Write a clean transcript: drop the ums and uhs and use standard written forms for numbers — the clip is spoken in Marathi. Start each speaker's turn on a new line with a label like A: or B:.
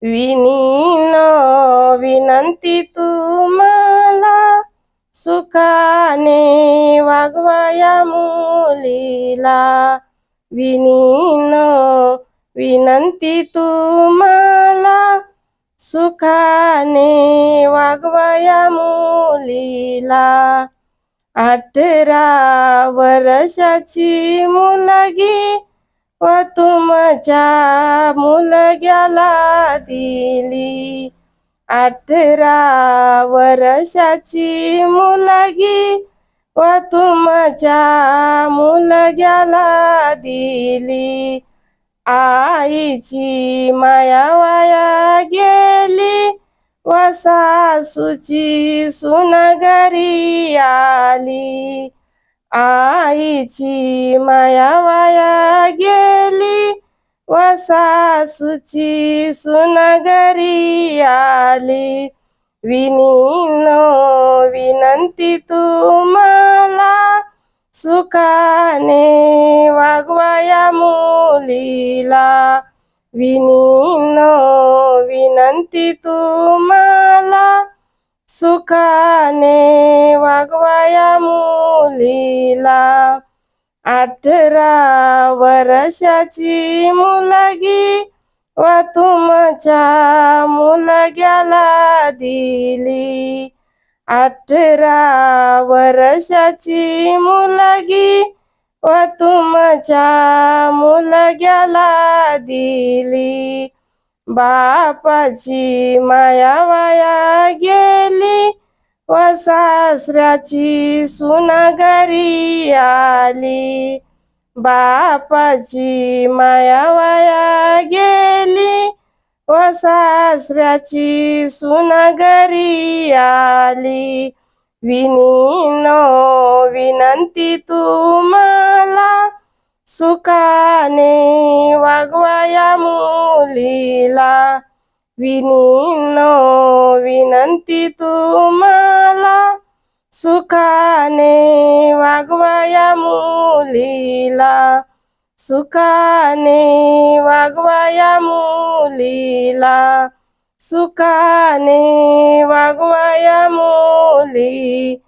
A: विनीन विनंती तुम्हाला सुखाने वागवाया मुलीला। विनीन विनंती तुम्हाला सुखाने वागवाया मुलीला। 18 वर्षाची मुलगी व तुमच्या मुलग्याला दिली। 18 वर्षाची मुलगी व तुमच्या मुलग्याला दिली। आईची माया वाया गेली व सासूची सून घरी आली। आईची माया वाया गेली व सासूची सून घरी आली। विनीन विनंती तुम्हाला सुखाने वागवाया मुलीला। विनीन विनंती तुम्हाला सुखाने वागवाया मुलीला। 18 वर्षाची मुलगी व तुमच्या मुलग्याला दिली। 18 वर्षाची मुलगी व तुमच्या मुलग्याला दिली। बापाची माया वाया गेली व सासऱ्याची सून घरी आली। बापाची माया वाया गेली व सासऱ्याची सून घरी आली। विनीन विनंती तुम्हाला सुखाने वागवाया मुलीला। विनीन विनंती तुम्हाला सुखाने वागवाया मुलीला। सुखाने वागवाया मुलीला। सुखाने वागवाया मुलीला।